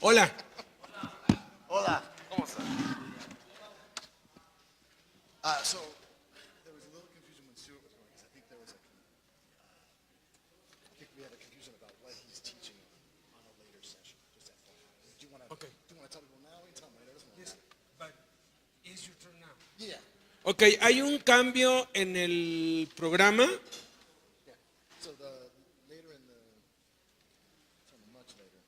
Hola. Hola. ¿Cómo estás? So there was a little confusion when Stuart was going, because I think there was I think we had a confusion about what he's teaching on a later session. Just that thought. Do you want to tell people now? We can tell them later. Yes, but is your turn now? Yeah. Ok, hay un cambio en el programa. Yeah. So the later in the much later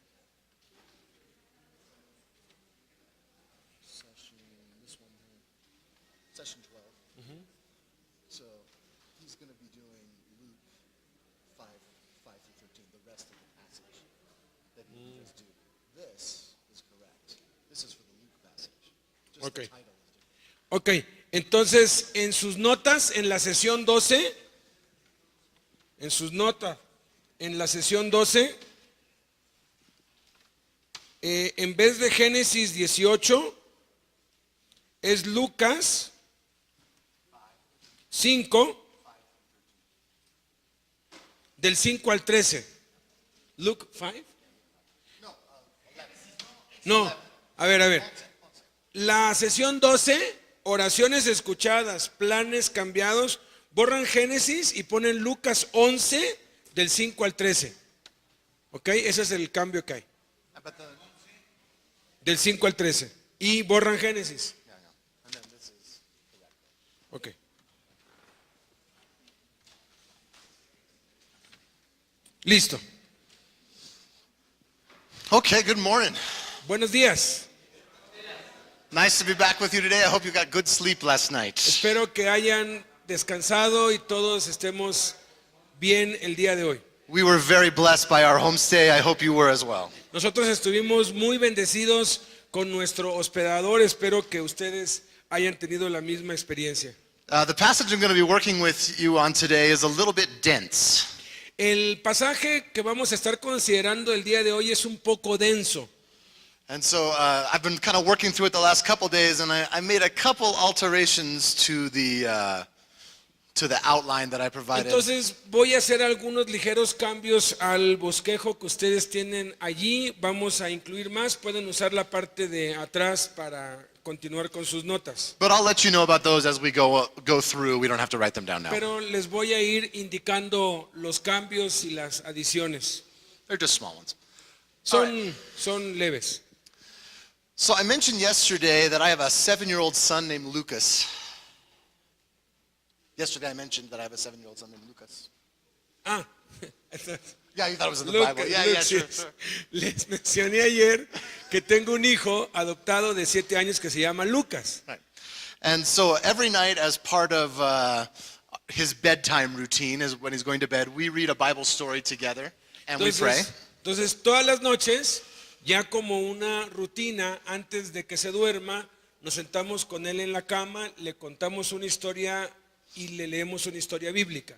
session, this one here, session 12. So he's going to be doing Luke 5 through 13, the rest of the passage that he will just do. This is correct. This is for the Luke passage. Just Okay. the title is different. Ok, entonces en sus notas, en la sesión 12, en vez de Génesis 18, es Lucas 5, del 5 al 13. Luke 5. No, a ver. La sesión 12, oraciones escuchadas, planes cambiados, borran Génesis y ponen Lucas 11, del 5 al 13. ¿Ok? Ese es el cambio que hay. Del 5 al 13. Y borran Génesis. And then this is correct. Ok. Listo. Okay, good morning. Buenos días. Nice to be back with you today. I hope you got good sleep last night. Espero que hayan descansado y todos estemos bien el día de hoy. We were very blessed by our homestay. I hope you were as well. Nosotros estuvimos muy bendecidos con nuestro hospedador. Espero que ustedes hayan tenido la misma experiencia. The passage I'm going to be working with you on today is a little bit dense. El pasaje que vamos a estar considerando el día de hoy es un poco denso. And so I've been kind of working through it the last couple days, and I made a couple alterations to the outline that I provided. Entonces voy a hacer algunos ligeros cambios al bosquejo que ustedes tienen allí. Vamos a incluir más. Pueden usar la parte de atrás para continuar con sus notas. But I'll let you know about those as we go through. We don't have to write them down now. Pero les voy a ir indicando los cambios y las adiciones. They're just small ones. Son leves. So I mentioned yesterday that I have a 7-year-old son named Lucas. Yesterday I mentioned that I have a 7-year-old son named Lucas. Ah, Yeah, you thought it was in the Bible. Yeah, sure. Les mencioné ayer que tengo un hijo adoptado de 7 años que se llama Lucas. Right. And so every night as part of his bedtime routine, is when he's going to bed, we read a Bible story together and we pray. Entonces todas las noches, ya como una rutina, antes de que se duerma, nos sentamos con él en la cama, le contamos una historia y le leemos una historia bíblica.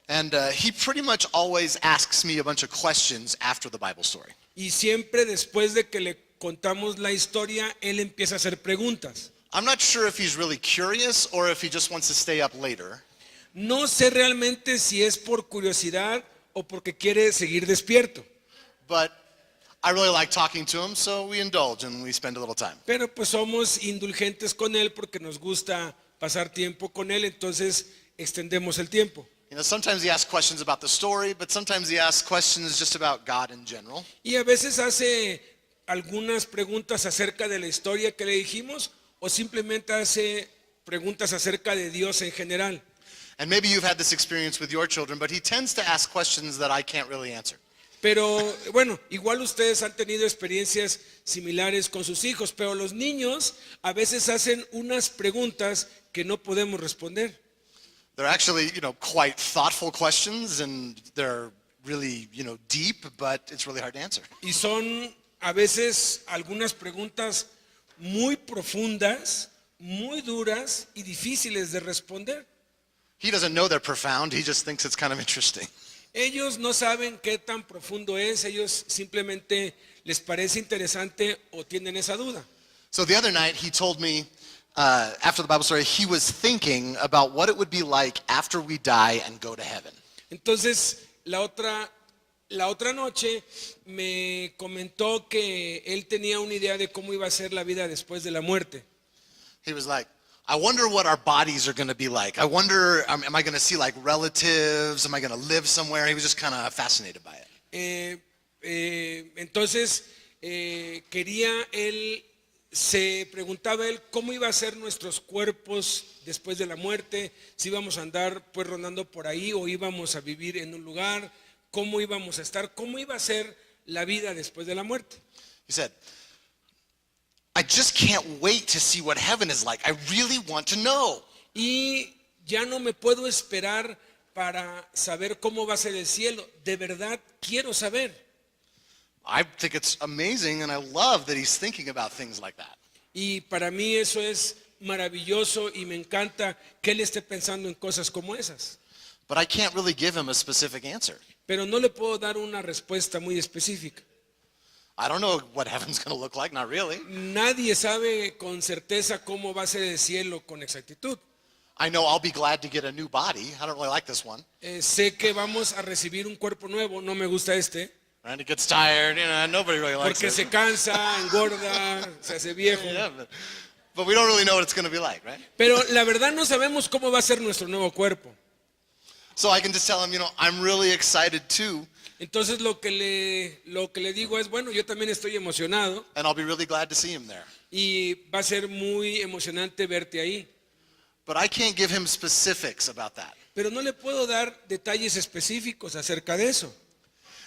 And he pretty much always asks me a bunch of questions after the Bible story. Y siempre después de que le contamos la historia, él empieza a hacer preguntas. I'm not sure if he's really curious or if he just wants to stay up later. No sé realmente si es por curiosidad o porque quiere seguir despierto. But I really like talking to him, so we indulge and we spend a little time. Pero pues somos indulgentes con él porque nos gusta pasar tiempo con él, entonces extendemos el tiempo. You know, sometimes he asks questions about the story, but sometimes he asks questions just about God in general. Y a veces hace algunas preguntas acerca de la historia que le dijimos o simplemente hace preguntas acerca de Dios en general. And maybe you've had this experience with your children, but he tends to ask questions that I can't really answer. Pero bueno, igual ustedes han tenido experiencias similares con sus hijos, pero los niños a veces hacen unas preguntas que no podemos responder. They're actually, quite thoughtful questions, and they're really, deep, but it's really hard to answer. Y son a veces algunas preguntas muy profundas, muy duras y difíciles de responder. He doesn't know they're profound. He just thinks it's kind of interesting. Ellos no saben qué tan profundo es, ellos simplemente les parece interesante o tienen esa duda. So the other night he told me, after the Bible story, he was thinking about what it would be like after we die and go to heaven. Entonces, la otra la otra noche me comentó que él tenía una idea de cómo iba a ser la vida después de la muerte. He was like, I wonder what our bodies are going to be like. I wonder, am I going to see like relatives? Am I going to live somewhere? He was just kind of fascinated by it. Entonces quería él, se preguntaba él cómo iba a ser nuestros cuerpos después de la muerte, si íbamos a andar pues rondando por ahí o íbamos a vivir en un lugar, cómo íbamos a estar, cómo iba a ser la vida después de la muerte. He said, I just can't wait to see what heaven is like. I really want to know. Y ya no me puedo esperar para saber cómo va a ser el cielo. De verdad quiero saber. I think it's amazing and I love that he's thinking about things like that. Y para mí eso es maravilloso y me encanta que él esté pensando en cosas como esas. But I can't really give him a specific answer. Pero no le puedo dar una respuesta muy específica. I don't know what heaven's going to look like, not really. Nadie sabe con certeza cómo va a ser el cielo con exactitud. I know I'll be glad to get a new body. I don't really like this one. Sé que vamos a recibir un cuerpo nuevo, no me gusta este, And it gets tired, nobody really likes porque it. se cansa, engorda, se hace viejo. Yeah, but we don't really know what it's going to be like, right? Pero la verdad no sabemos cómo va a ser nuestro nuevo cuerpo. So I can just tell him, I'm really excited too, Entonces lo que le digo es, bueno, yo también estoy emocionado and I'll be really glad to see him there. y va a ser muy emocionante verte ahí. But I can't give him specifics about that. Pero no le puedo dar detalles específicos acerca de eso.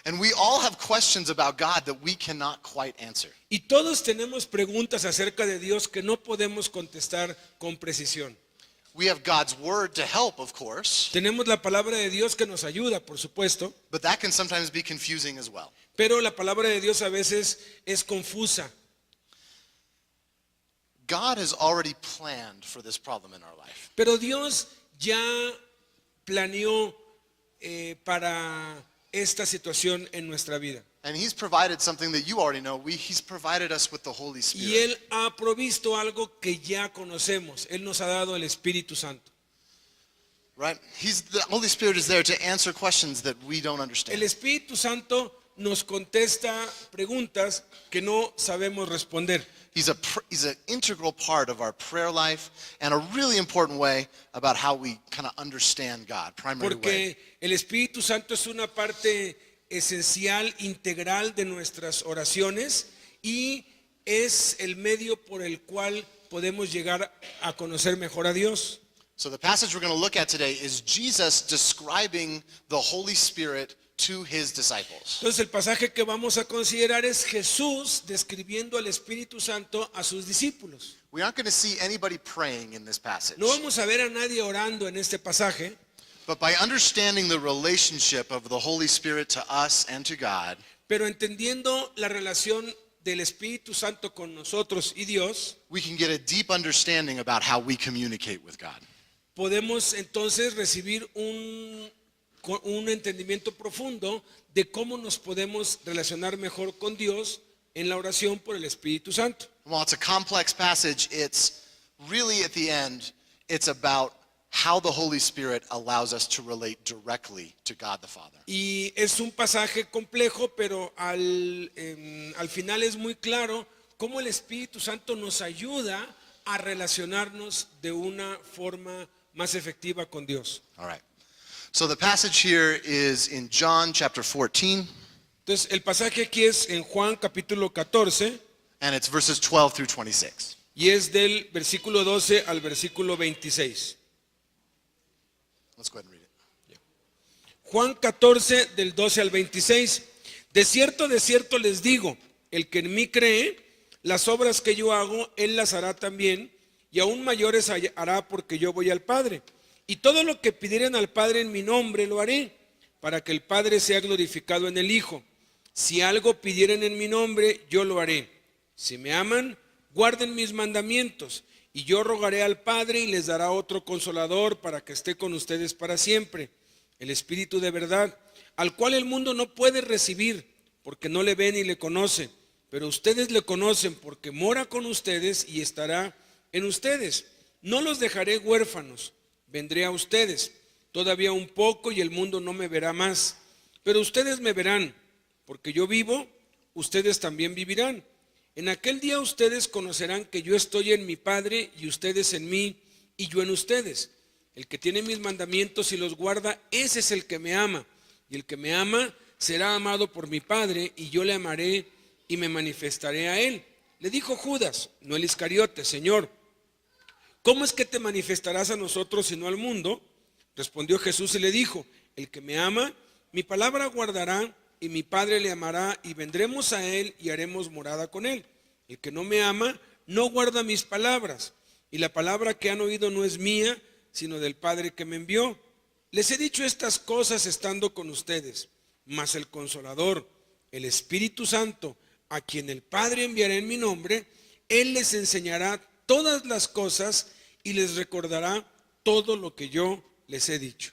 And we all have questions about God that we cannot quite answer. Y todos tenemos preguntas acerca de Dios que no podemos contestar con precisión. We have God's word to help, of course, Tenemos la palabra de Dios que nos ayuda, por supuesto, but that can sometimes be confusing as well. pero la palabra de Dios a veces es confusa. God has already planned for this problem in our life. Pero Dios ya planeó para esta situación en nuestra vida. And he's provided something that you already know. He's provided us with the Holy Y Spirit. Él ha provisto algo que ya conocemos. Él nos ha dado el Espíritu Santo. Right? The Holy Spirit is there to answer questions that we don't El understand. Espíritu Santo nos contesta preguntas que no sabemos responder. He's an integral part of our prayer life and a really important way about how we kind of understand God, primary way. Porque el Espíritu Santo es una parte esencial, integral de nuestras oraciones y es el medio por el cual podemos llegar a conocer mejor a Dios. So the passage we're going to look at today is Jesus describing the Holy Spirit to his disciples. Entonces el pasaje que vamos a considerar es Jesús describiendo al Espíritu Santo a sus discípulos. We aren't going to see anybody praying in this passage. No vamos a ver a nadie orando en este pasaje, But by understanding the relationship of the Holy Spirit to us and to God, pero entendiendo la relación del Espíritu Santo con nosotros y Dios, we can get a deep understanding about how we communicate with God. podemos entonces recibir un entendimiento profundo de cómo nos podemos relacionar mejor con Dios en la oración por el Espíritu Santo. While it's a complex passage, it's really at the end, it's about how the Holy Spirit allows us to relate directly to God the Father. Y es un pasaje complejo, pero al final es muy claro cómo el Espíritu Santo nos ayuda a relacionarnos de una forma más efectiva con Dios. All right. So the passage here is in John chapter 14, Entonces, el pasaje aquí es en Juan capítulo 14 and it's verses 12 through 26. y es del versículo 12 al versículo 26. Let's go ahead and read it. Juan 14 del 12 al 26. De cierto les digo, el que en mí cree, las obras que yo hago, él las hará también, y aún mayores hará porque yo voy al Padre. Y todo lo que pidieren al Padre en mi nombre lo haré, para que el Padre sea glorificado en el Hijo. Si algo pidieren en mi nombre, yo lo haré. Si me aman, guarden mis mandamientos, y yo rogaré al Padre y les dará otro consolador para que esté con ustedes para siempre, el Espíritu de verdad, al cual el mundo no puede recibir, porque no le ve ni le conoce, pero ustedes le conocen porque mora con ustedes y estará en ustedes. No los dejaré huérfanos, vendré a ustedes. Todavía un poco y el mundo no me verá más, Pero ustedes me verán, porque yo vivo, ustedes también vivirán. En aquel día ustedes conocerán que yo estoy en mi Padre y ustedes en mí y yo en ustedes. El que tiene mis mandamientos y los guarda, ese es el que me ama. Y el que me ama será amado por mi Padre y yo le amaré y me manifestaré a él. Le dijo Judas, no el Iscariote, Señor, ¿cómo es que te manifestarás a nosotros y no al mundo? Respondió Jesús y le dijo, el que me ama, mi palabra guardará y mi Padre le amará y vendremos a él y haremos morada con él. El que no me ama, no guarda mis palabras. Y la palabra que han oído no es mía, sino del Padre que me envió. Les he dicho estas cosas estando con ustedes, mas el Consolador, el Espíritu Santo, a quien el Padre enviará en mi nombre, Él les enseñará todas las cosas y les recordará todo lo que yo les he dicho.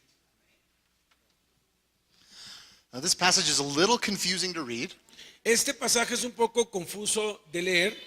Now, this passage is a little confusing to read. Este pasaje es un poco confuso de leer.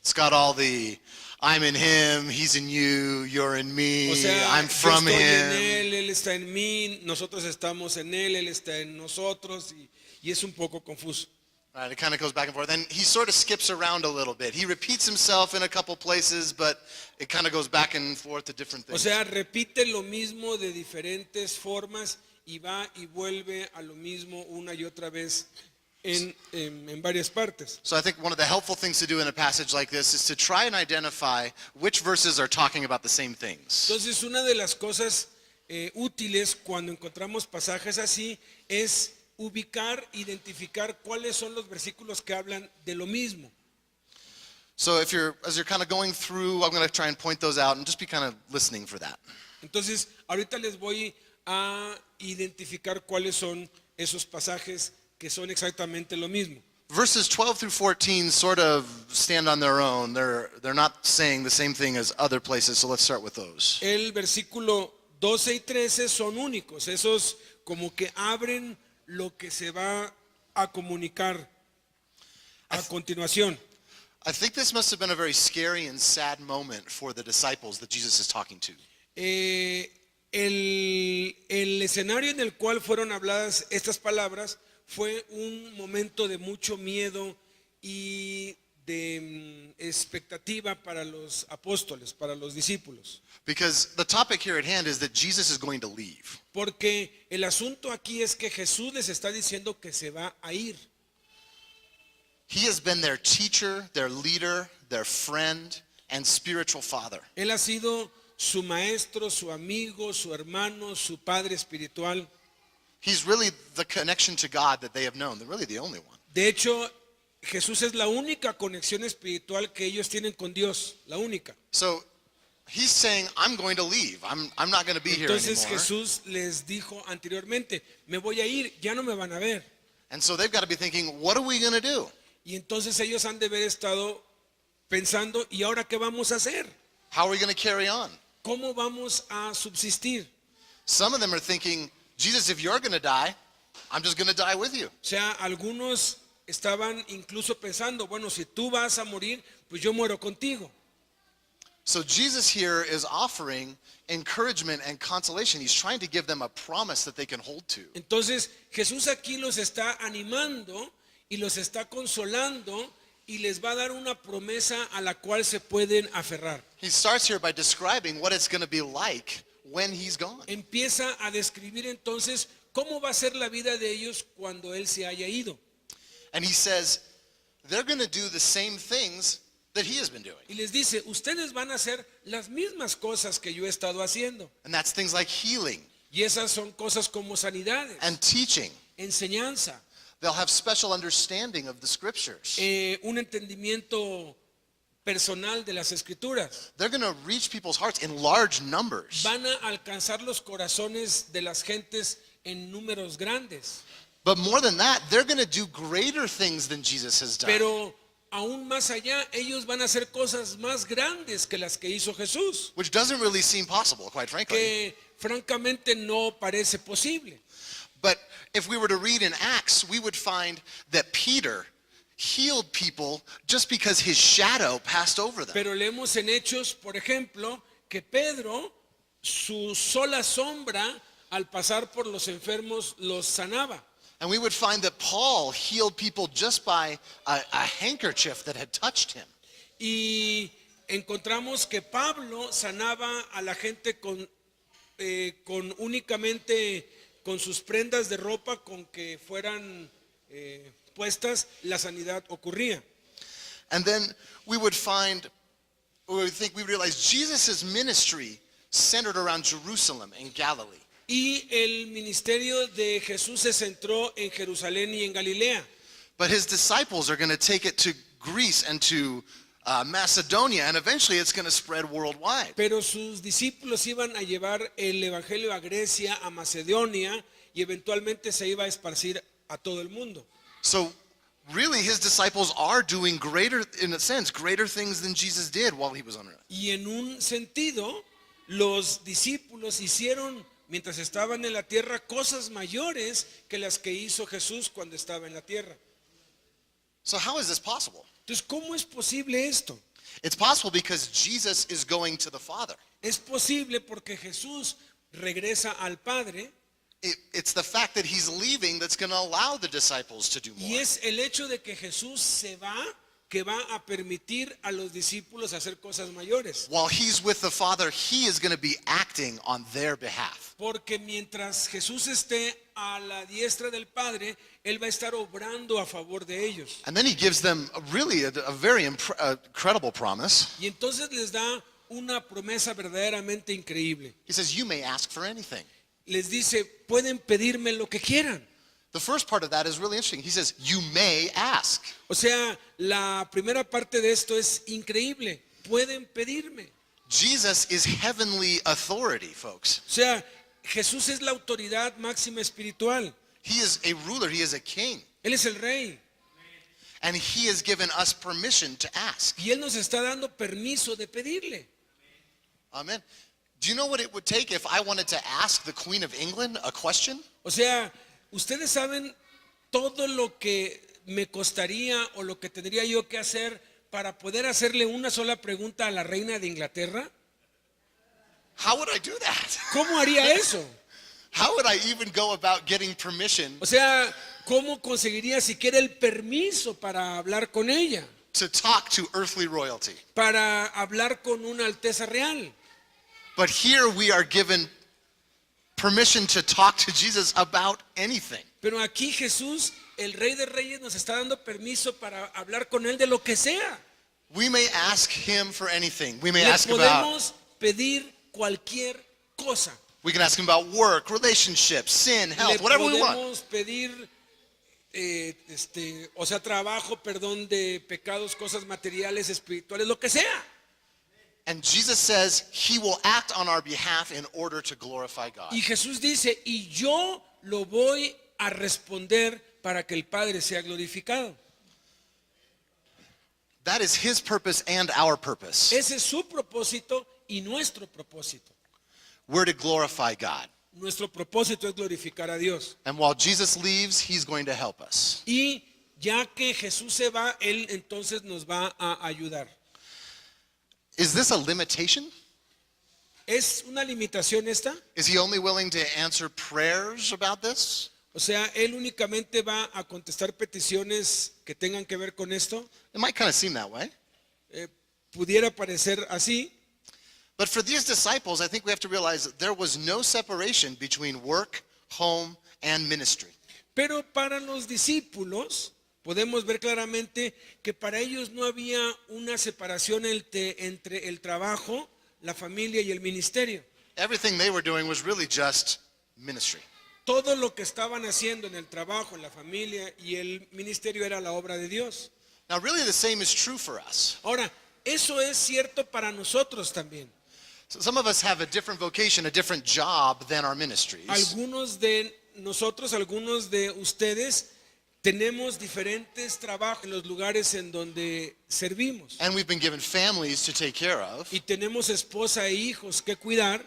It's got all the I'm in him, he's in you, you're in me, O sea, I'm yo from estoy en him. Él, Él está en mí, nosotros estamos en Él, Él está en nosotros, y es un poco confuso. Right, it kind of goes back and forth. And he sort of skips around a little bit. He repeats himself in a couple places, but it kind of goes back and forth to different O things. sea, repite lo mismo de diferentes formas y va y vuelve a lo mismo una y otra vez en varias partes. So I think one of the helpful things to do in a passage like this is to try and identify which verses are talking about the same things. Entonces, una de las cosas útiles cuando encontramos pasajes así es ubicar, identificar cuáles son los versículos que hablan de lo mismo. So as you're kind of going through, I'm going to try and point those out and just be kind of listening for that. Entonces, ahorita les voy a identificar cuáles son esos pasajes que son exactamente lo mismo. Verses 12 through 14 sort of stand on their own. They're not saying the same thing as other places, so let's start with those. El versículo 12 y 13 son únicos, esos como que abren lo que se va a comunicar a continuación. I think this must have been a very scary and sad moment for the disciples that Jesus is talking to. El escenario en el cual fueron habladas estas palabras fue un momento de mucho miedo y de expectativa para los apóstoles, para los discípulos. Because the topic here at hand is that Jesus is going to leave. Porque el asunto aquí es que Jesús les está diciendo que se va a ir. He has been their teacher, their leader, their friend, and spiritual father. Él ha sido su maestro, su amigo, su hermano, su padre espiritual. He's really the connection to God that they have known. They're really the only one. De hecho, Jesús es la única conexión espiritual que ellos tienen con Dios, la única. So he's saying, I'm going to leave. I'm not going to be here Entonces anymore. Jesús les dijo anteriormente, me voy a ir, ya no me van a ver. And so they've got to be thinking, what are we going to do? Y entonces ellos han de haber estado pensando, ¿y ahora qué vamos a hacer? How are we going to carry on? ¿Cómo vamos a subsistir? Some of them are thinking, Jesus, if you're going to die, I'm just going to die with you. O sea, algunos estaban incluso pensando, bueno, si tú vas a morir, pues yo muero contigo. So Jesus here is offering encouragement and consolation. He's trying to give them a promise that they can hold to. Entonces Jesús aquí los está animando y los está consolando y les va a dar una promesa a la cual se pueden aferrar. He starts here by describing what it's going to be like when he's gone. Empieza a describir entonces cómo va a ser la vida de ellos cuando Él se haya ido. And he says, they're going to do the same things that he has been doing. Y les dice, ustedes van a hacer las mismas cosas que yo he estado haciendo. And that's things like healing Y esas son cosas como sanidades, and teaching. enseñanza, They'll have special understanding of the scriptures. un entendimiento personal de las escrituras. They're going to reach people's hearts in large numbers. Van a alcanzar los corazones de las gentes en números grandes. But more than that, they're going to do greater things than Jesus has done. Pero aún más allá, ellos van a hacer cosas más grandes que las que hizo Jesús, Which doesn't really seem possible, quite frankly. que francamente no parece posible. But if we were to read in Acts, we would find that Peter healed people just because his shadow passed over them. Pero leemos en Hechos, por ejemplo, que Pedro, su sola sombra, al pasar por los enfermos, los sanaba. And we would find that Paul healed people just by a handkerchief that had touched him. Y encontramos que Pablo sanaba a la gente con únicamente con sus prendas de ropa con que fueran puestas, la sanidad ocurría. And then we would find, we realize Jesus' ministry centered around Jerusalem and Galilee. Y el ministerio de Jesús se centró en Jerusalén y en Galilea. But his disciples are going to take it to Greece and to Macedonia, and eventually it's going to spread worldwide. Pero sus discípulos iban a llevar el evangelio a Grecia, a Macedonia, y eventualmente se iba a esparcir a todo el mundo. So really his disciples are doing greater, in a sense, greater things than Jesus did while he was on earth. Y en un sentido, los discípulos hicieron, mientras estaban en la tierra, cosas mayores que las que hizo Jesús cuando estaba en la tierra. So how is this possible? Entonces, ¿cómo es posible esto? It's possible because Jesus is going to the Father. Es posible porque Jesús regresa al Padre. It's the fact that he's leaving that's going to allow the disciples to do Y more. es el hecho de que Jesús se va que va a permitir a los discípulos hacer cosas mayores. While he's with the Father, he is going to be acting on their behalf. Porque mientras Jesús esté a la diestra del Padre, Él va a estar obrando a favor de ellos. And then he gives them really a very incredible promise. Y entonces les da una promesa verdaderamente increíble. He says, you may ask for anything. Les dice, pueden pedirme lo que quieran. The first part of that is really interesting. He says, you may ask. O sea, la primera parte de esto es increíble. Pueden pedirme. Jesus is heavenly authority, folks. O sea, Jesús es la autoridad máxima espiritual. He is a ruler. He is a king. Él es el rey. And he has given us permission to ask. Y Él nos está dando permiso de pedirle. Amen. Do you know what it would take if I wanted to ask the Queen of England a question? O sea, ustedes saben todo lo que me costaría o lo que tendría yo que hacer para poder hacerle una sola pregunta a la reina de Inglaterra. How would I do that? ¿Cómo haría eso? How would I even go about getting permission O sea, ¿cómo conseguiría siquiera el permiso para hablar con ella? to talk to earthly royalty? Para hablar con una alteza real. But here we are given permission to talk to Jesus about anything. Pero aquí Jesús, el Rey de Reyes, nos está dando permiso para hablar con Él de lo que sea. We may ask him for anything. We may Le ask about, podemos pedir cualquier cosa. we can ask him about work, relationships, sin, Le health, whatever we want. podemos pedir, o sea, trabajo, perdón de pecados, cosas materiales, espirituales, lo que sea. And Jesus says he will act on our behalf in order to glorify God. Y Jesús dice, y yo lo voy a responder para que el Padre sea glorificado. That is his purpose and our purpose. Ese es su propósito y nuestro propósito. We're to glorify God. Nuestro propósito es glorificar a Dios. And while Jesus leaves, he's going to help us. Y ya que Jesús se va, Él entonces nos va a ayudar. Is this a limitation? ¿Es una limitación esta? Is he only willing to answer prayers about this? O sea, Él únicamente va a contestar peticiones que tengan que ver con esto. It might kind of seem that way. Pudiera parecer así, But for these disciples, I think we have to realize that there was no separation between work, home, and ministry. pero para los discípulos podemos ver claramente que para ellos no había una separación entre el trabajo, la familia y el ministerio. Everything they were doing was really just ministry. Todo lo que estaban haciendo en el trabajo, en la familia y el ministerio era la obra de Dios. Now, really the same is true for us. Ahora, eso es cierto para nosotros también. So some of us have a different vocation, a different job than our ministries. Algunos de nosotros, algunos de ustedes, tenemos diferentes trabajos en los lugares en donde servimos. And we've been given families to take care of. Y tenemos esposa e hijos que cuidar.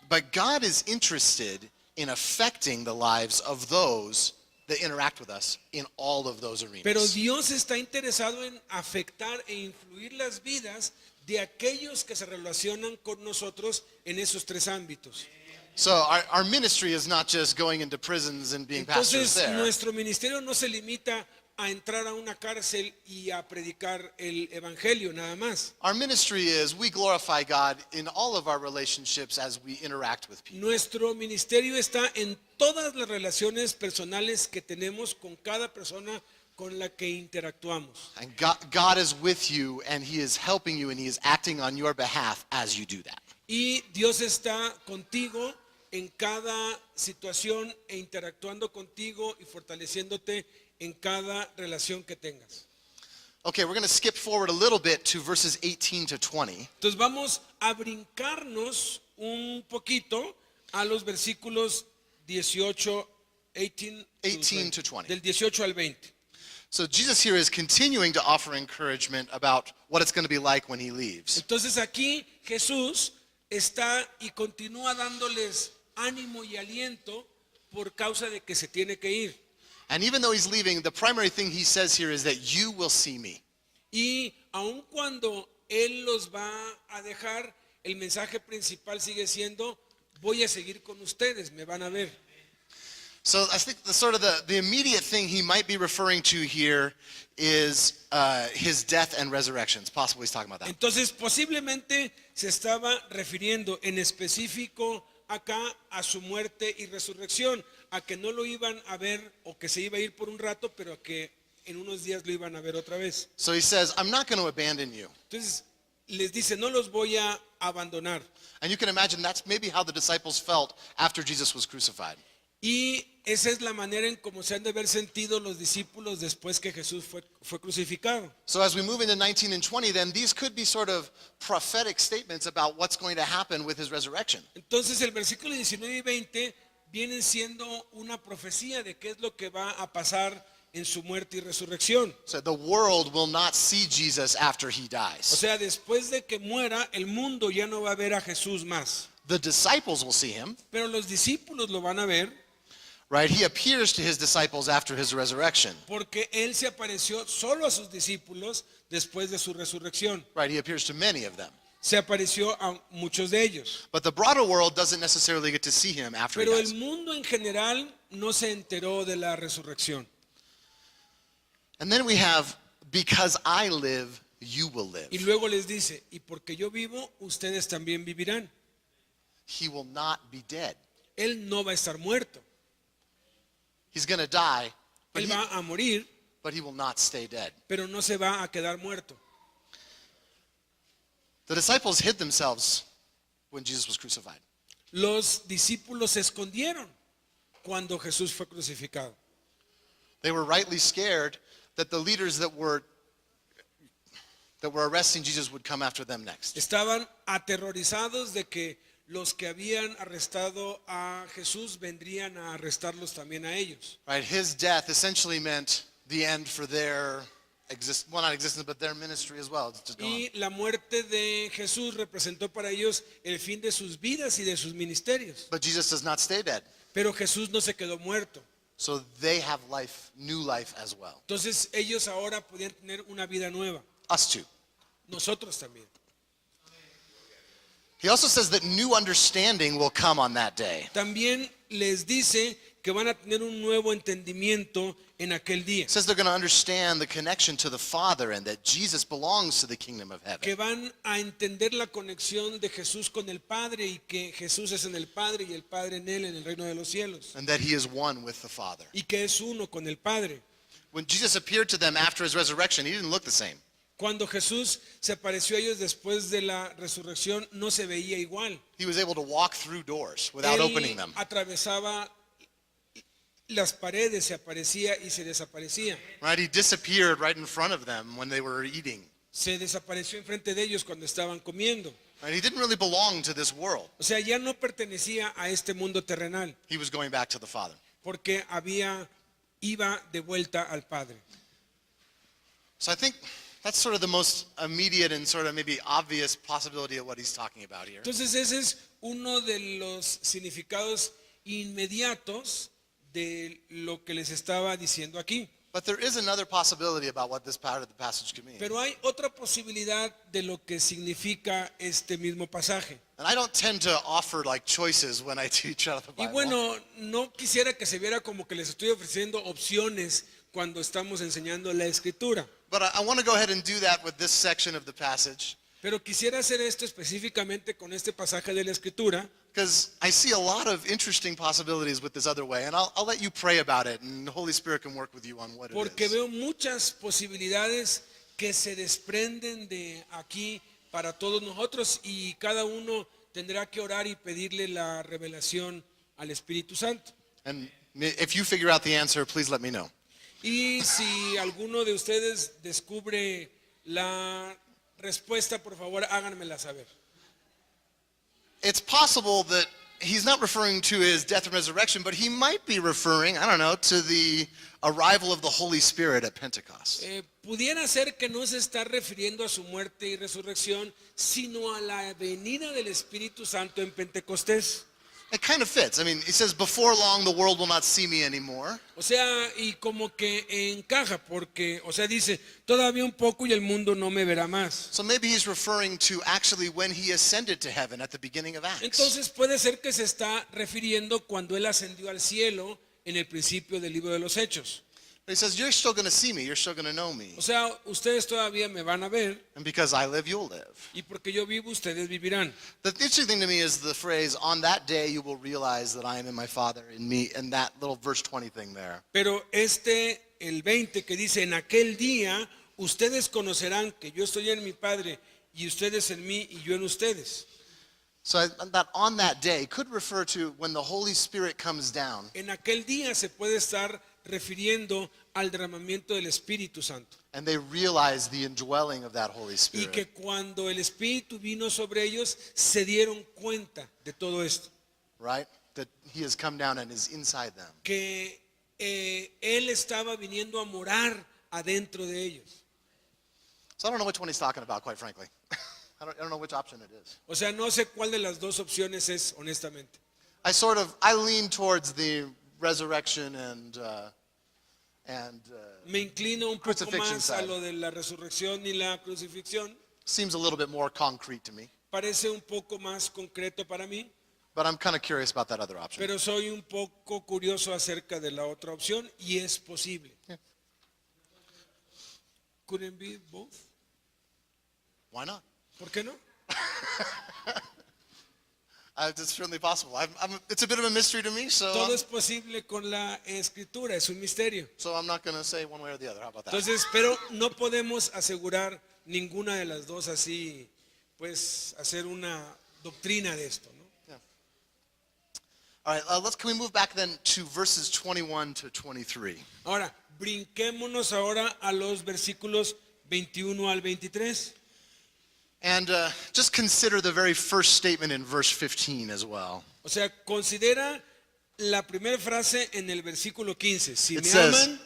But God is interested in affecting the lives of those that interact with us in all of those arenas. Pero Dios está interesado en afectar e influir las vidas de aquellos que se relacionan con nosotros en esos tres ámbitos. So our ministry is not just going into prisons and being pastors Entonces, there. nuestro ministerio no se limita a entrar a una cárcel y a predicar el evangelio nada más. Our ministry is we glorify God in all of our relationships as we interact with people. Nuestro ministerio está en todas las relaciones personales que tenemos con cada persona con la que interactuamos. And God is with you and he is helping you and he is acting on your behalf as you do that. Y Dios está contigo en cada situación e interactuando contigo y fortaleciéndote en cada relación que tengas. Okay, we're going to skip forward a little bit to verses 18 to 20. Entonces vamos a brincarnos un poquito a los versículos 18 18 to 20. del 18 al 20. So Jesus here is continuing to offer encouragement about what it's going to be like when he leaves. Entonces aquí Jesús está y continúa dándoles ánimo y aliento por causa de que se tiene que ir. And even though he's leaving, the primary thing he says here is that you will see me. Y aun cuando Él los va a dejar, el mensaje principal sigue siendo, voy a seguir con ustedes, me van a ver. So I think the immediate thing he might be referring to here is his death and resurrection. It's possible he's talking about that. Entonces posiblemente se estaba refiriendo en específico acá a su muerte y resurrección, a que no lo iban a ver o que se iba a ir por un rato, pero a que en unos días lo iban a ver otra vez. So he says, I'm not going to abandon you. Entonces les dice, no los voy a abandonar. And you can imagine that's maybe how the disciples felt after Jesus was crucified. Y esa es la manera en cómo se han de haber sentido los discípulos después que Jesús fue crucificado. So as we move into 19 and 20, then these could be sort of prophetic statements about what's going to happen with his resurrection. Entonces el versículo 19 y 20 vienen siendo una profecía de qué es lo que va a pasar en su muerte y resurrección. So the world will not see Jesus after he O dies. sea, después de que muera, el mundo ya no va a ver a Jesús más. The disciples will see him, Pero los discípulos lo van a ver right? He appears to his disciples after his resurrection, porque Él se apareció solo a sus discípulos después de su resurrección. right? He appears to many of them. Se apareció a muchos de ellos. But the broader world doesn't necessarily get to see him after he Pero dies. el mundo en general no se enteró de la resurrección. And then we have, because I live, you will live. Y luego les dice, y porque yo vivo, ustedes también vivirán. He will not be dead. Él no va a estar muerto. He's going to die, but Él va a morir, he will not stay dead. pero no se va a quedar muerto. The disciples hid themselves when Jesus was crucified. Los discípulos se escondieron cuando Jesús fue crucificado. They were rightly scared that the leaders that were arresting Jesus would come after them next. Estaban aterrorizados de que los que habían arrestado a Jesús vendrían a arrestarlos también a ellos. Right? His death essentially meant the end for their not existence, but their ministry as well. It's just gone. Y la muerte de Jesús representó para ellos el fin de sus vidas y de sus ministerios. But Jesus does not stay dead. Pero Jesús no se quedó muerto. So they have life, new life as well. Entonces ellos ahora podían tener una vida nueva. Us too. Nosotros también. He also says that new understanding will come on that day. También les dice que van a tener un nuevo entendimiento en aquel día. It says they're going to understand the connection to the Father and that Jesus belongs to the kingdom of heaven. Que van a entender la conexión de Jesús con el Padre y que Jesús es en el Padre y el Padre en él en el reino de los cielos. And that he is one with the Father. Y que es uno con el Padre. When Jesus appeared to them after his resurrection, he didn't look the same. Cuando Jesús se apareció a ellos después de la resurrección, no se veía igual. He was able to walk through doors without opening Él them. atravesaba las paredes, se aparecía y se desaparecía. Right? He disappeared right in front of them when they were eating. Se desapareció enfrente de ellos cuando estaban comiendo. Right? He didn't really belong to this world. O sea, ya no pertenecía a este mundo terrenal, He was going back to the Father. porque iba de vuelta al Padre. So I think that's sort of the most immediate and sort of maybe obvious possibility of what he's talking about here. Entonces ese es uno de los significados inmediatos de lo que les estaba diciendo aquí. But there is another possibility about what this part of the passage could mean. Pero hay otra posibilidad de lo que significa este mismo pasaje. And I don't tend to offer like choices when I teach out of the Y Bible. bueno, no quisiera que se viera como que les estoy ofreciendo opciones cuando estamos enseñando la escritura. But I want to go ahead and do that with this section of the passage Pero quisiera hacer esto específicamente con este pasaje de la escritura, because I see a lot of interesting possibilities with this other way. And I'll let you pray about it and the Holy Spirit can work with you on what it porque is. veo muchas posibilidades que se desprenden de aquí para todos nosotros y cada uno tendrá que orar y pedirle la revelación al Espíritu Santo. And if you figure out the answer, please let me know. Y si alguno de ustedes descubre la respuesta, por favor, háganmela saber. It's possible that he's not referring to his death and resurrection, but he might be referring, I don't know, to the arrival of the Holy Spirit at Pentecost. Pudiera ser que no se está refiriendo a su muerte y resurrección, sino a la venida del Espíritu Santo en Pentecostés. It kind of fits. I mean, he says, before long the world will not see me anymore. O sea, y como que encaja, porque, o sea, dice, todavía un poco y el mundo no me verá más. So maybe he's referring to actually when he ascended to heaven at the beginning of Acts. Entonces puede ser que se está refiriendo cuando él ascendió al cielo en el principio del libro de los Hechos. But he says, you're still going to see me, you're still going to know me. O sea, ustedes todavía me van a ver And because I live, you'll live. y porque yo vivo, ustedes vivirán. The interesting thing to me is the phrase, on that day you will realize that I am in my Father, in me, and that little verse 20 thing there. Pero el 20 que dice, en aquel día ustedes conocerán que yo estoy en mi Padre y ustedes en mí y yo en ustedes. So that on that day could refer to when the Holy Spirit comes down En aquel día se puede estar refiriendo al derramamiento del Espíritu Santo. and they realize the indwelling of that Holy Y Spirit. que cuando el Espíritu vino sobre ellos, se dieron cuenta de todo esto. Right? That he has come down and is inside them. Que Él estaba viniendo a morar adentro de ellos. So I don't know which one he's talking about, quite frankly. I don't know which option it is. O sea, no sé cuál de las dos opciones es, honestamente. I lean towards the resurrection and Me inclino un poco Crucifixion más a side. lo de la resurrección y la crucifixión. seems a little bit more concrete to me. Parece un poco más concreto para mí, But I'm kind of curious about that other option. pero soy un poco curioso acerca de la otra opción y es posible. Yeah. Couldn't be both. Why not? ¿Por qué no? It's certainly possible. It's a bit of a mystery to me, Todo es posible con la escritura, es un misterio. so I'm not going to say one way or the other. How about that? Entonces, pero no podemos asegurar ninguna de las dos así, pues hacer una doctrina de esto, ¿no? All right, can we move back then to verses 21 to 23? Ahora, brinquémonos ahora a los versículos 21 al 23. And just consider the very first statement in verse 15 as well. O sea, considera la primera frase en el versículo 15. Si It me says, aman,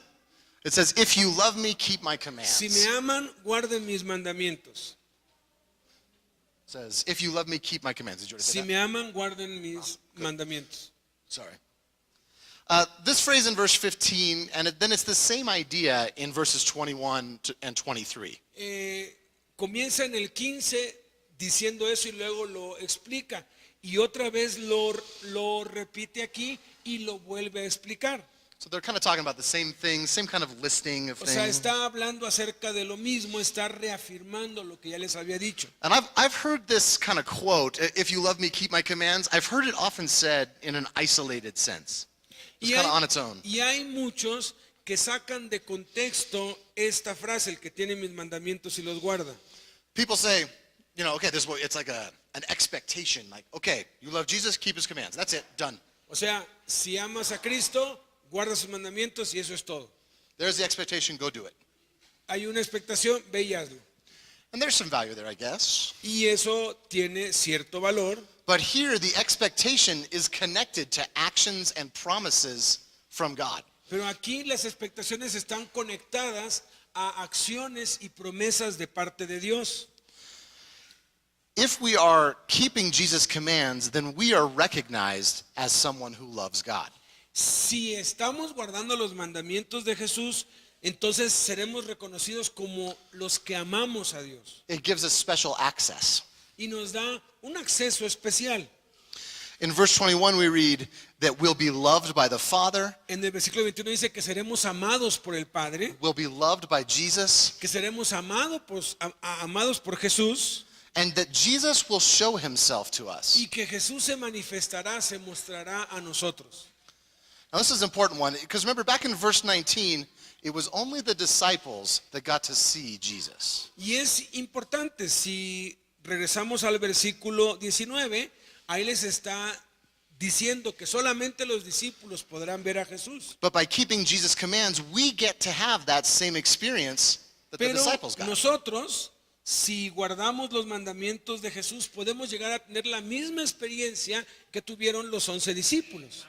if you love me, keep my commands. si me aman, guarden mis mandamientos. It says, if you love me, keep my commands. Did you already say Si that? me aman, guarden mis mandamientos. Sorry. This phrase in verse 15, and then it's the same idea in verses 21 and 23. Comienza en el 15 diciendo eso y luego lo explica. Y otra vez lo repite aquí y lo vuelve a explicar. So they're kind of talking about the same thing, same kind of listing of O sea, things. está hablando acerca de lo mismo, está reafirmando lo que ya les había dicho. And I've heard this kind of quote, if you love me, keep my commands. I've heard it often said in an isolated sense. It's Y kind of on its own. hay muchos que sacan de contexto esta frase, el que tiene mis mandamientos y los guarda. People say, okay, it's like an expectation. Like, okay, you love Jesus, keep his commands. That's it, done. O sea, si amas a Cristo, guarda sus mandamientos y eso es todo. There's the expectation, go do it. Hay una expectación, ve y hazlo. And there's some value there, I guess. Y eso tiene cierto valor. But here, the expectation is connected to actions and promises from God. Pero aquí las expectaciones están conectadas a acciones y promesas de parte de Dios. If we are keeping Jesus' commands, then we are recognized as someone who loves God. Si estamos guardando los mandamientos de Jesús, entonces seremos reconocidos como los que amamos a Dios. It gives us special access. Y nos da un acceso especial. In verse 21, we read that we'll be loved by the Father, En el versículo 21 dice que seremos amados por el Padre, we'll be loved by Jesus, que seremos amados por Jesús, and that Jesus will show himself to us. y que Jesús se manifestará, se mostrará a nosotros. Now, this is an important one because remember, back in verse 19, it was only the disciples that got to see Jesus. Y es importante, si regresamos al versículo 19, ahí les está diciendo que solamente los discípulos podrán ver a Jesús. But by keeping Jesus' commands, we get to have that same experience that the Pero disciples got. nosotros, si guardamos los mandamientos de Jesús, podemos llegar a tener la misma experiencia que tuvieron los 11 discípulos.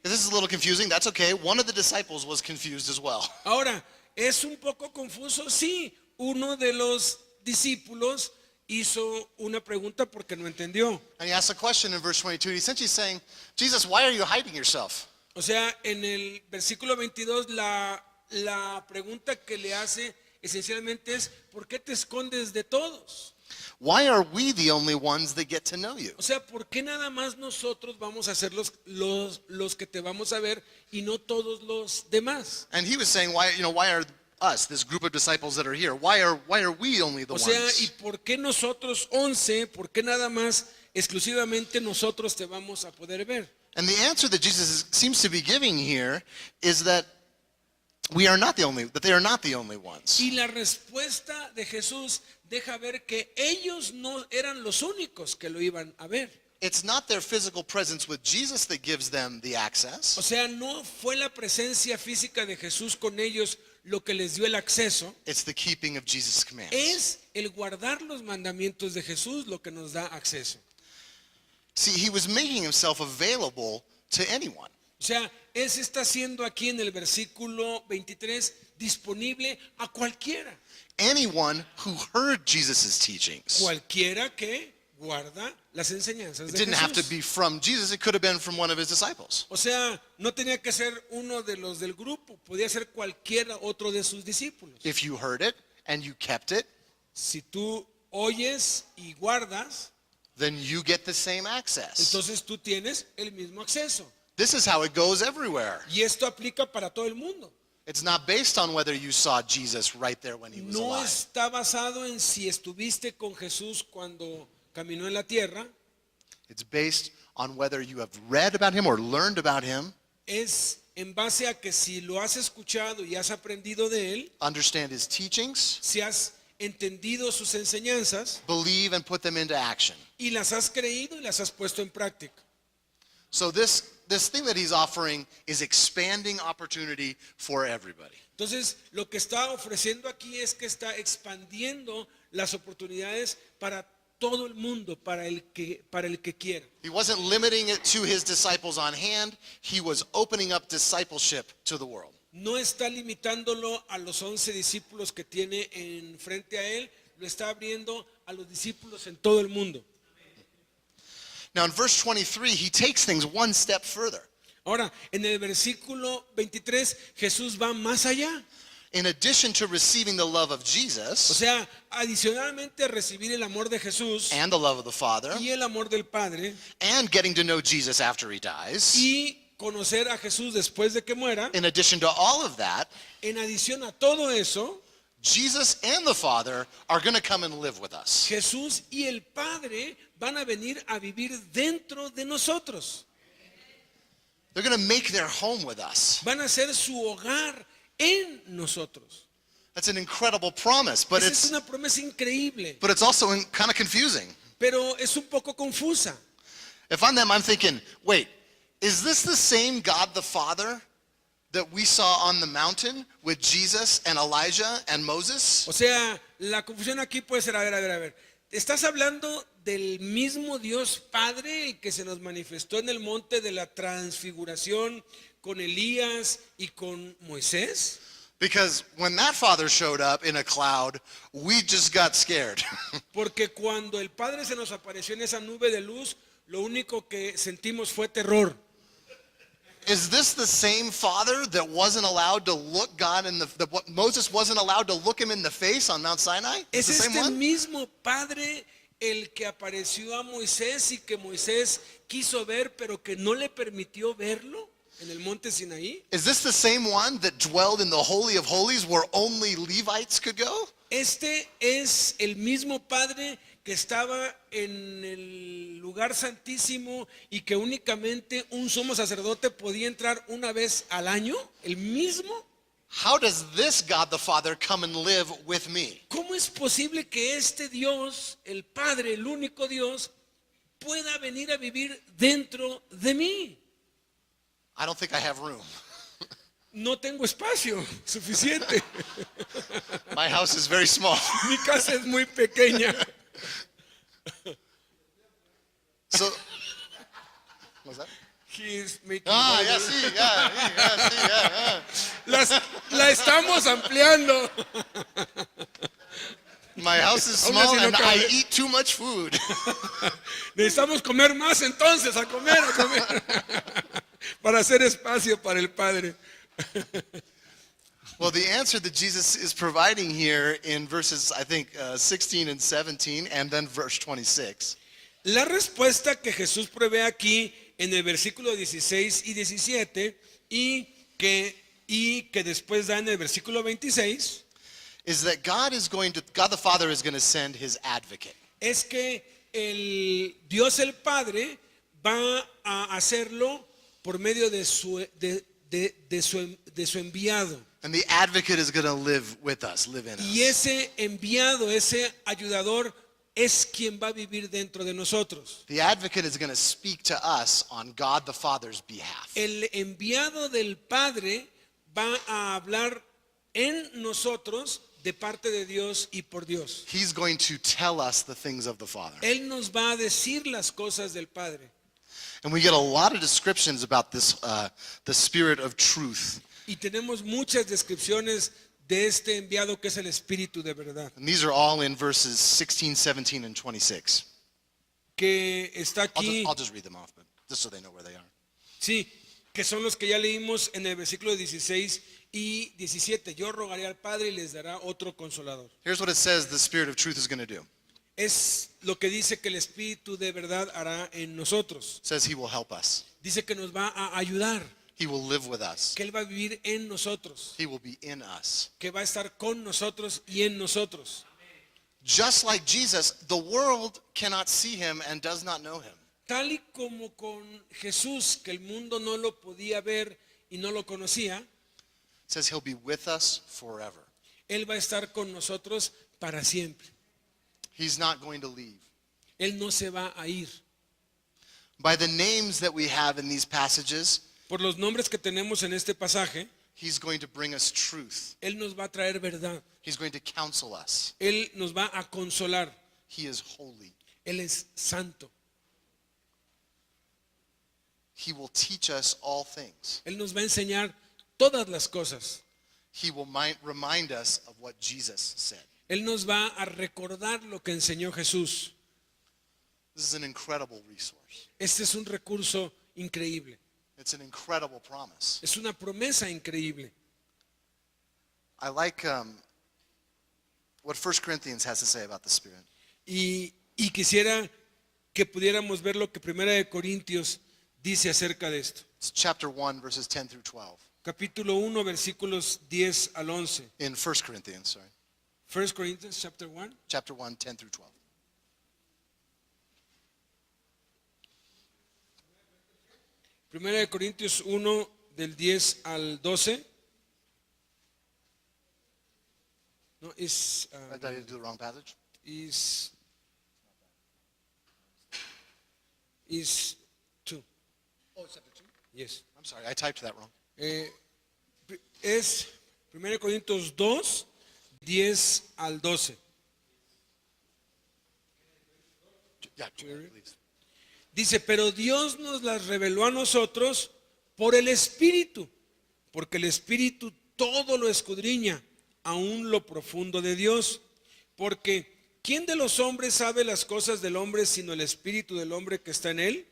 If this is a little confusing, that's okay. One of the disciples was confused as well. Ahora, ¿es un poco confuso? Sí, uno de los discípulos hizo una pregunta porque no entendió. And he asked a question in verse 22. He's essentially saying, Jesus, why are you hiding yourself? O sea, en el versículo 22 la pregunta que le hace esencialmente es, ¿por qué te escondes de todos? Why are we the only ones that get to know you? O sea, ¿por qué nada más nosotros vamos a ser los que te vamos a ver y no todos los demás? And he was saying, why are us, this group of disciples that are here, why are we only the O sea, ¿y ones? por qué nosotros 11? ¿Por qué nada más exclusivamente nosotros te vamos a poder ver? And the answer that Jesus seems to be giving here is that they are not the only ones. Y la respuesta de Jesús deja ver que ellos no eran los únicos que lo iban a ver. It's not their physical presence with Jesus that gives them the O access. sea, no fue la presencia física de Jesús con ellos lo que les dio el acceso. It's the keeping of Jesus' commands. Es el guardar los mandamientos de Jesús lo que nos da acceso. See, he was making himself available to anyone. O sea, Él se está haciendo aquí en el versículo 23 disponible a cualquiera. Anyone who heard Jesus' teachings. Cualquiera que guarda las enseñanzas It de didn't have to Jesús. be from Jesus. It could have been from one of his disciples. O sea, no tenía que ser uno de los del grupo, podía ser cualquiera otro de sus discípulos. If you heard it and you kept it, Si tú oyes y guardas, then you get the same access. entonces tú tienes el mismo acceso. This is how it goes everywhere. Y esto aplica para todo el mundo. It's not based on whether you saw Jesus right there when he was No alive. está basado en si estuviste con Jesús cuando caminó en la tierra. It's based on whether you have read about him or learned about him, Es en base a que si lo has escuchado y has aprendido de él, understand his teachings, si has entendido sus enseñanzas believe and put them into action. y las has creído y las has puesto en práctica. So this thing that he's offering is expanding opportunity for everybody. Entonces, lo que está ofreciendo aquí es que está expandiendo las oportunidades para todo el mundo, para el que quiera. He wasn't limiting it to his disciples on hand. He was opening up discipleship to the world. No está limitándolo a los 11 discípulos que tiene en frente a él, lo está abriendo a los discípulos en todo el mundo. Now in verse 23, he takes things one step further. Ahora, en el versículo 23, Jesús va más allá. In addition to receiving the love of O Jesus sea, adicionalmente a recibir el amor de Jesús and the love of the Father y el amor del Padre and getting to know Jesus after he dies, y conocer a Jesús después de que muera, in addition to all of that, en adición a todo eso, Jesus and the Father are going to come and live with us. Jesús y el Padre van a venir a vivir dentro de nosotros. They're going to make their home with us. Van a ser su hogar en nosotros. That's an incredible promise, but Esa es it's una promesa increíble, also kind of confusing. pero es un poco confusa. If I'm them, I'm thinking, wait, is this the same God the Father that we saw on the mountain with Jesus and Elijah and Moses? O sea, la confusión aquí puede ser, a ver. ¿Estás hablando del mismo Dios Padre, el que se nos manifestó en el monte de la transfiguración con Elías y con Moisés? Because when that Father showed up in a cloud, we just got scared. Porque cuando el Padre se nos apareció en esa nube de luz, lo único que sentimos fue terror. Is this the same father that wasn't allowed to look God in what Moses wasn't allowed to look him in the face on Mount Sinai? Es It's the same este one? mismo Padre el que apareció a Moisés y que Moisés quiso ver, pero que no le permitió verlo en el monte Sinaí. Is this the same one that dwelled in the Holy of Holies where only Levites could go? Este es el mismo Padre que estaba en el lugar santísimo y que únicamente un sumo sacerdote podía entrar una vez al año, el mismo. How does this God the Father come and live with me? ¿Cómo es posible que este Dios, el Padre, el único Dios, pueda venir a vivir dentro de mí? I don't think I have room. No tengo espacio suficiente. My house is very small. Mi casa es muy pequeña. So, what's that? He's making Ah, over. yeah, see, yeah. La estamos ampliando. My house is Aún small así no and I cabe. eat too much food. Necesitamos comer más entonces, a comer. Para hacer espacio para el Padre. Well, the answer that Jesus is providing here in verses, I think, 16 and 17, and then verse 26, La respuesta que Jesús provee aquí en el versículo 16 y 17 y que después da en el versículo 26 is that God the Father is going to send his advocate. es que el Dios el Padre va a hacerlo por medio de su enviado. And the advocate is going to live with us, live in Y us. ese enviado, ese ayudador, es quien va a vivir dentro de nosotros. The advocate is going to speak to us on God the Father's behalf. El enviado del Padre va a hablar en nosotros de parte de Dios y por Dios. He's going to tell us the things of the Father. Él nos va a decir las cosas del Padre. And we get a lot of descriptions about this, the Spirit of truth. Y tenemos muchas descripciones de este enviado que es el Espíritu de verdad, And these are all in verses 16, 17, and 26. que está aquí, I'll just read them off, but just so they know where they are. sí, que son los que ya leímos en el versículo 16 y 17. Yo rogaré al Padre y les dará otro consolador. Here's what it says the Spirit of truth is going to do. Es lo que dice que el Espíritu de verdad hará en nosotros. It says he will help us. Dice que nos va a ayudar, He will live with us. que Él va a vivir en nosotros, He will be in us. que va a estar con nosotros y en nosotros. Just like Jesus, the world cannot see him and does not know him. Tal y como con Jesús, que el mundo no lo podía ver y no lo conocía, It says he'll be with us forever. Él va a estar con nosotros para siempre. He's not going to leave. Él no se va a ir. By the names that we have in these passages, Por los nombres que tenemos en este pasaje, he's going to bring us truth. Él nos va a traer verdad. He's going to counsel us. Él nos va a consolar. He is holy. Él es santo. He will teach us all things. Él nos va a enseñar todas las cosas. He will remind us of what Jesus said. Él nos va a recordar lo que enseñó Jesús. This is an incredible resource. Este es un recurso increíble. It's an incredible promise. Es una promesa increíble. I like what 1 Corinthians has to say about the Spirit. Y quisiera que pudiéramos ver lo que Primera de Corintios dice acerca de esto. It's chapter 1, verses 10 through 12. Capítulo 1, versículos 10 al 11. In 1 Corinthians, sorry. 1 Corinthians chapter 1. Chapter 1, 10 through 12. Primera de Corintios 1 del 10 al 12. No, is Did I do the wrong passage? is 2. Oh, chapter 2. Yes. I'm sorry, I typed that wrong. Es 1 Corintios 2, 10 al 12. Yeah, please. Dice, pero Dios nos las reveló a nosotros por el Espíritu, porque el Espíritu todo lo escudriña, aún lo profundo de Dios. Porque ¿quién de los hombres sabe las cosas del hombre sino el Espíritu del hombre que está en él?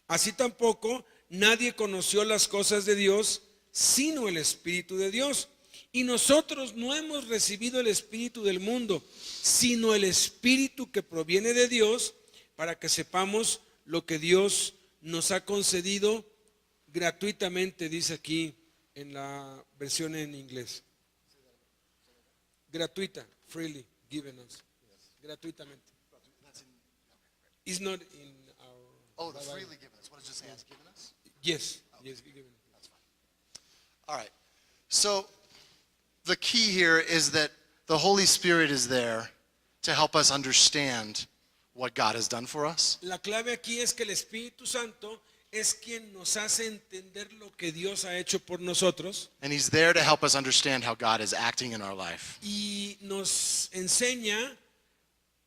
Así tampoco nadie conoció las cosas de Dios sino el Espíritu de Dios. Y nosotros no hemos recibido el Espíritu del mundo, sino el Espíritu que proviene de Dios, para que sepamos lo que Dios nos ha concedido gratuitamente, dice aquí en la versión en inglés. Gratuita, freely given us. Gratuitamente. It's not in our Oh, the Bible. freely given us. What does it say? Has given us? Yes, yes, given. That's fine. All right. So the key here is that the Holy Spirit is there to help us understand what God has done for us. La clave aquí es que el Espíritu Santo es quien nos hace entender lo que Dios ha hecho por nosotros And He's there to help us understand how God is acting in our life. y nos enseña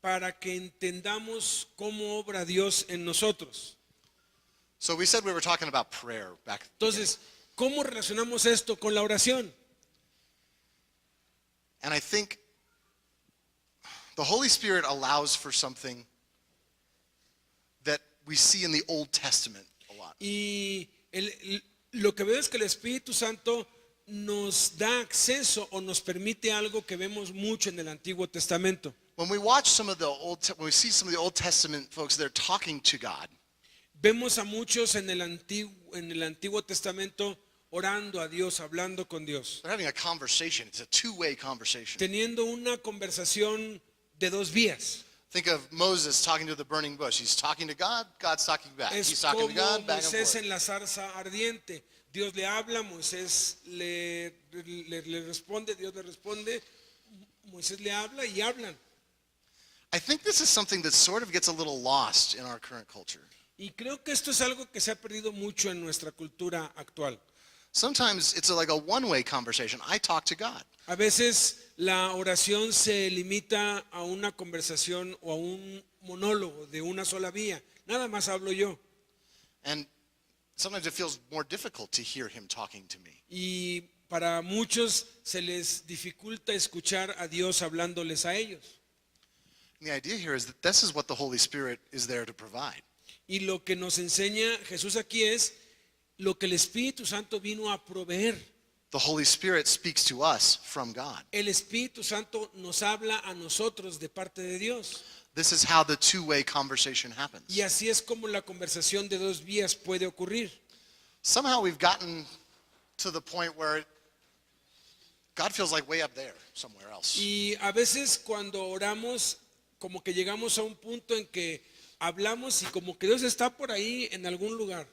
para que entendamos cómo obra Dios en nosotros. So we said we were talking about prayer back at the beginning. Entonces, ¿cómo relacionamos esto con la oración? And I think the Holy Spirit allows for something that we see in the Old Testament a lot. Y lo que veo es que el Espíritu Santo nos da acceso o nos permite algo que vemos mucho en el Antiguo Testamento. When we watch when we see some of the Old Testament folks, they're talking to God. Vemos a muchos en el Antiguo Testamento orando a Dios, hablando con Dios, They're having a conversation. It's a two-way conversation. teniendo una conversación de dos vías. Think of Moses talking to the burning bush. He's talking to God, God's talking back. He's Es talking como to God, back and Moisés forth. en la zarza ardiente. Dios le habla, Moisés le responde, Dios le responde, Moisés le habla y hablan. I think this is something that sort of gets a little lost in our current culture. Y creo que esto es algo que se ha perdido mucho en nuestra cultura actual. Sometimes it's like a one-way conversation. I talk to God. A veces la oración se limita a una conversación o a un monólogo de una sola vía. Nada más hablo yo. And sometimes it feels more difficult to hear him talking to me. Y para muchos se les dificulta escuchar a Dios hablándoles a ellos. And the idea here is that this is what the Holy Spirit is there to provide. Y lo que nos enseña Jesús aquí es lo que el Espíritu Santo vino a proveer. The Holy Spirit speaks to us from God. El Espíritu Santo nos habla a nosotros de parte de Dios. This is how the two-way conversation happens. Y así es como la conversación de dos vías puede ocurrir. Somehow we've gotten to the point where God feels like way up there, somewhere else. Y a veces cuando oramos, como que llegamos a un punto en que hablamos y como que Dios está por ahí en algún lugar.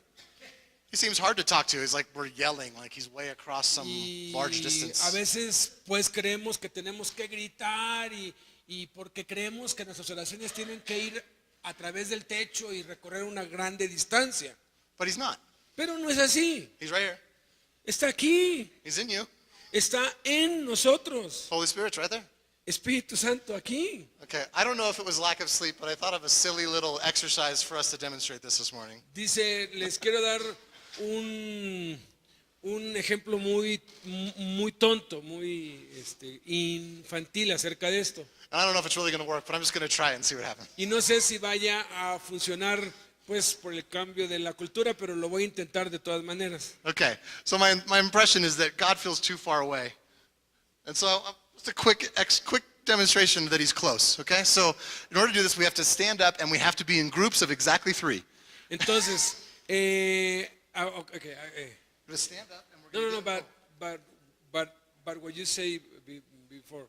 He seems hard to talk to. He's like we're yelling, like he's way across some Y large distance. a veces pues creemos que tenemos que gritar y porque creemos que nuestras oraciones tienen que ir a través del techo y recorrer una grande distancia. But he's not. Pero no es así. He's right here. Está aquí. He's in you. Está en nosotros. Holy Spirit's right there. Espíritu Santo aquí. Okay, I don't know if it was lack of sleep, but I thought of a silly little exercise for us to demonstrate this morning. Dice, les quiero dar un ejemplo muy tonto, muy infantil acerca de esto. And I don't know if it's really going to work, but I'm just going to try it and see what happens. Y no sé si vaya a funcionar pues por el cambio de la cultura, pero lo voy a intentar de todas maneras. Okay, so my impression is that God feels too far away. And so just a quick demonstration that he's close, okay? So in order to do this, we have to stand up and we have to be in groups of exactly 3. Entonces, We're going to stand up and we're no, going to but what you say before,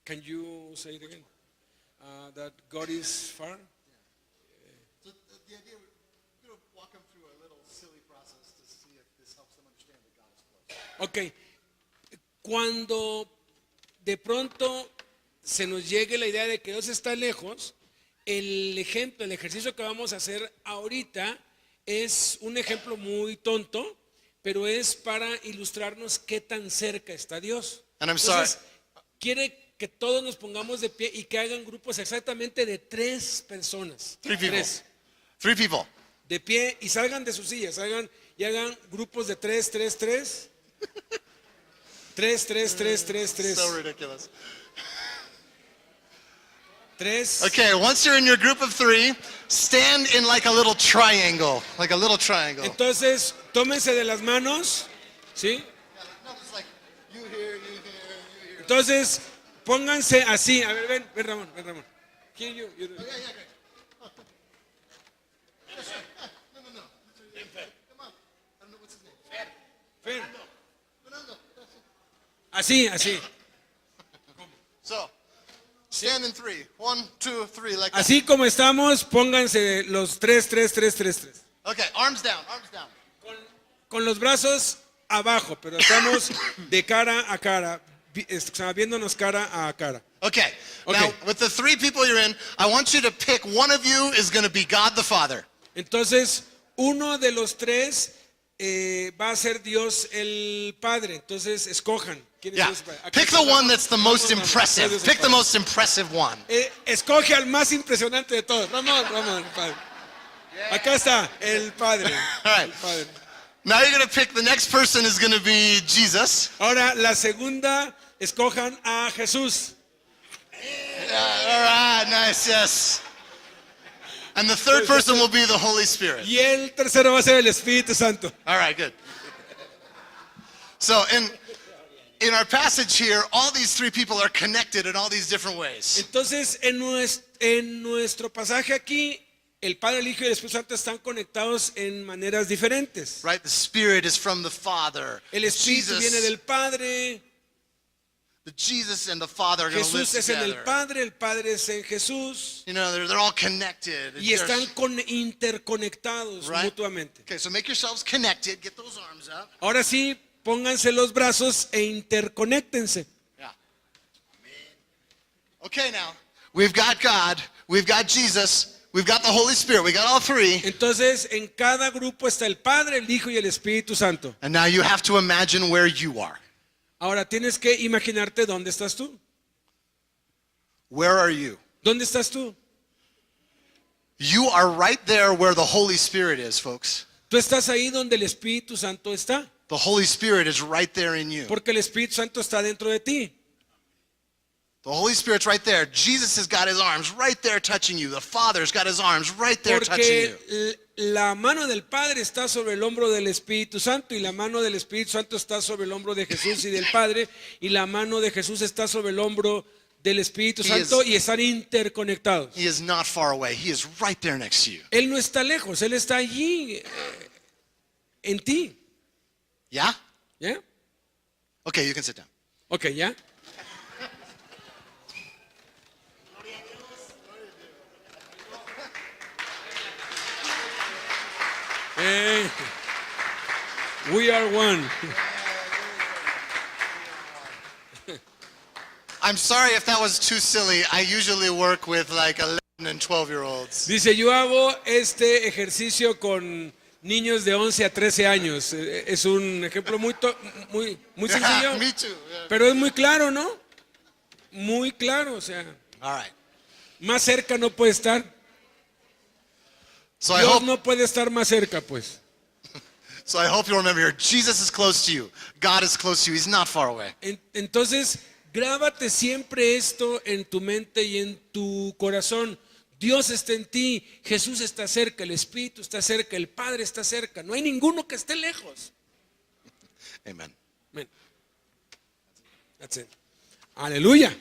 can you say it again? That God is far? So the idea, we're going to walk them through a little silly process to see if this helps them understand that God is close. Ok, cuando de pronto se nos llegue la idea de que Dios está lejos, el ejemplo, el ejercicio que vamos a hacer ahorita es un ejemplo muy tonto, pero es para ilustrarnos qué tan cerca está Dios. And I'm Entonces, quiere que todos nos pongamos de pie y que hagan grupos exactamente de 3 personas. 3 people. 3. 3 people. De pie y salgan de sus sillas, y hagan grupos de 3, 3, 3. 3, 3, 3, 3, 3. So ridiculous. 3. Okay, once you're in your group of 3, stand in like a little triangle. Like a little triangle. Entonces, tómense de las manos, ¿sí? No, it's like you here, you here, you here. Entonces, pónganse así. A ver, ven Ramón, ven Ramón. Here you. Yeah, great. No. Come on. I don't know what's his name. Fen. Fernando. Así. So, stand in 3. 1, 2, 3, like that. Así como estamos, pónganse los 3. Okay, arms down. Con los brazos abajo, pero estamos de cara a cara, viéndonos cara a cara. Okay. Okay. Now, with the 3 people you're in, I want you to pick one of you is going to be God the Father. Entonces, uno de los 3 va a ser Dios el Padre. Entonces, escojan. ¿Quién es Yeah. Dios el Padre? Aquí Pick the está. one that's the most Ramón, impressive. Dios el Pick the Padre. most impressive one. Escoge al más impresionante de todos. Ramón, el Padre. Acá está, el Padre. All right. El Padre. Now you're going to pick the next person is going to be Jesus. Ahora, la segunda, escojan a Jesús. All right, nice, yes. And the third person will be the Holy Spirit. Y el tercero va a ser el Espíritu Santo. All right, good. So in our passage here, all these 3 people are connected in all these different ways. Entonces, en nuestro pasaje aquí, el Padre, el Hijo y el Espíritu Santo están conectados en maneras diferentes. Right? The Spirit is from the Father. El Espíritu viene del Padre, The Jesus and the Father are going to live Jesús es en el together. Padre es en Jesús, You know, they're all connected. y están interconectados Right? mutuamente. Okay, so make yourselves connected. Get those arms up. Ahora sí, pónganse los brazos e interconéctense. Yeah. Okay, now we've got God, we've got Jesus, we've got the Holy Spirit. We got all 3. Entonces, en cada grupo está el Padre, el Hijo y el Espíritu Santo. And now you have to imagine where you are. Ahora tienes que imaginarte dónde estás tú. Where are you? ¿Dónde estás tú? You are right there where the Holy Spirit is, folks. Tú estás ahí donde el Espíritu Santo está, The Holy Spirit is right there in you. porque el Espíritu Santo está dentro de ti. The Holy Spirit's right there. Jesus has got his arms right there touching you. The Father's got his arms right there touching you. Porque la mano del Padre está sobre el hombro del Espíritu Santo, y la mano del Espíritu Santo está sobre el hombro de Jesús y del Padre, y la mano de Jesús está sobre el hombro del Espíritu Santo, y están interconectados. He is not far away. He is right there next to you. Él no está lejos, Él está allí en ti. Yeah? ¿Ya? Okay, you can sit down. Ok, ¿ya? Hey, we are one. I'm sorry if that was too silly. I usually work with like 11 and 12-year-olds. Dice, yo hago este ejercicio con niños de 11 a 13 años. Es un ejemplo muy sencillo, Me too. Yeah. pero es muy claro, ¿no? Muy claro, o sea, All right. más cerca no puede estar. So I Dios hope no puede estar más cerca, pues. you'll remember here. Jesus is close to you. God is close to you. He's not far away. Entonces, grábate siempre esto en tu mente y en tu corazón. Dios está en ti, Jesús está cerca, el Espíritu está cerca, el Padre está cerca. No hay ninguno que esté lejos. Amen. Amen. That's it. Aleluya.